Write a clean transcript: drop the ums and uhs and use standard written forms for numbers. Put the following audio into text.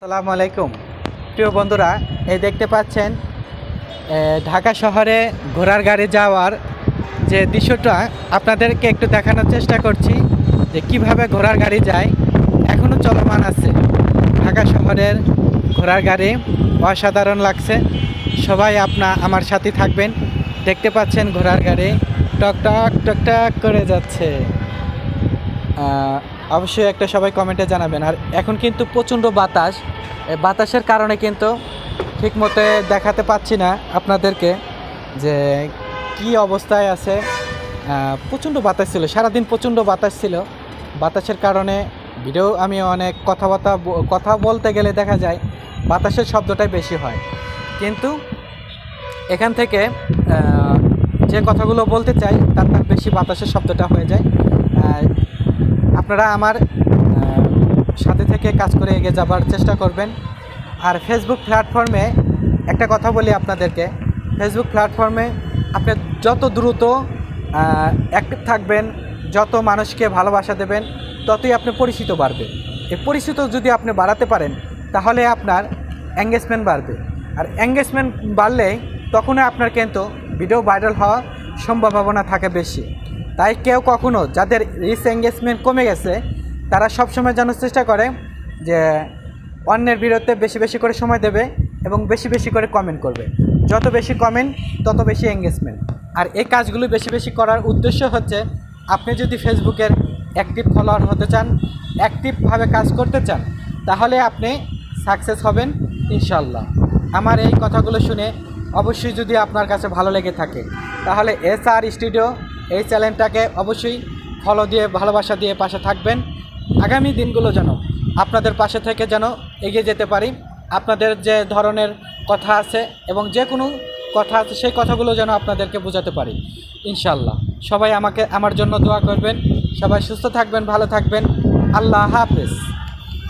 আসসালামু আলাইকুম প্রিয় বন্ধুরা, এই দেখতে পাচ্ছেন ঢাকা শহরে ঘোড়ার গাড়ি যাওয়ার যে দৃশ্যটা আপনাদেরকে একটু দেখানোর চেষ্টা করছি যে কিভাবে ঘোড়ার গাড়ি যায়। এখনও চলমান আছে ঢাকা শহরের ঘোড়ার গাড়ি, অসাধারণ লাগছে। সবাই আমার সাথে থাকবেন। দেখতে পাচ্ছেন ঘোড়ার গাড়ি টকটক টকটক করে যাচ্ছে। অবশ্যই একটা সবাই কমেন্টে জানাবেন। আর এখন কিন্তু প্রচণ্ড বাতাস, বাতাসের কারণে কিন্তু ঠিকমতো দেখাতে পাচ্ছি না আপনাদেরকে যে কি অবস্থায় আছে। প্রচণ্ড বাতাস ছিল, সারাদিন প্রচণ্ড বাতাস ছিল। বাতাসের কারণে ভিডিও আমি অনেক কথা বলতে গেলে দেখা যায় বাতাসের শব্দটাই বেশি হয়, কিন্তু এখান থেকে যে কথাগুলো বলতে চাই তার বেশি বাতাসের শব্দটা হয়ে যায়। আপনারা আমার সাথে থেকে কাজ করে এগিয়ে যাবার চেষ্টা করবেন। আর ফেসবুক প্ল্যাটফর্মে একটা কথা বলি আপনাদেরকে, ফেসবুক প্ল্যাটফর্মে আপনি যত দ্রুত অ্যাক্টিভ থাকবেন, যত মানুষকে ভালোবাসা দেবেন, ততই আপনি পরিচিত বাড়বে। এই পরিচিত যদি আপনি বাড়াতে পারেন তাহলে আপনার এঙ্গেজমেন্ট বাড়বে। আর এঙ্গেজমেন্ট বাড়লে তখনই আপনার কিন্তু ভিডিও ভাইরাল হওয়ার সম্ভাবনা থাকে বেশি। তাই কেউ কখনো যাদের রিচ এঙ্গেজমেন্ট কমে গেছে তারা সবসময় জানার চেষ্টা করে যে অন্যের বিরুদ্ধে বেশি বেশি করে সময় দেবে এবং বেশি বেশি করে কমেন্ট করবে। যত বেশি কমেন্ট তত বেশি এঙ্গেজমেন্ট। আর এই কাজগুলো বেশি বেশি করার উদ্দেশ্য হচ্ছে আপনি যদি ফেসবুকের অ্যাক্টিভ ফলোয়ার হতে চান, অ্যাক্টিভভাবে কাজ করতে চান, তাহলে আপনি সাকসেস হবেন ইনশাল্লাহ। আমার এই কথাগুলো শুনে অবশ্যই যদি আপনার কাছে ভালো লেগে থাকে তাহলে SR স্টুডিও এই চ্যানেলটাকে অবশ্যই ফলো দিয়ে ভালোবাসা দিয়ে পাশে থাকবেন। আগামী দিনগুলো যেন আপনাদের পাশে থেকে যেন এগিয়ে যেতে পারি। আপনাদের যে ধরনের কথা আছে এবং যে কোনো কথা আছে সেই কথাগুলো যেন আপনাদেরকে বোঝাতে পারি ইনশাল্লাহ। সবাই আমার জন্য দোয়া করবেন। সবাই সুস্থ থাকবেন, ভালো থাকবেন। আল্লাহ হাফেজ।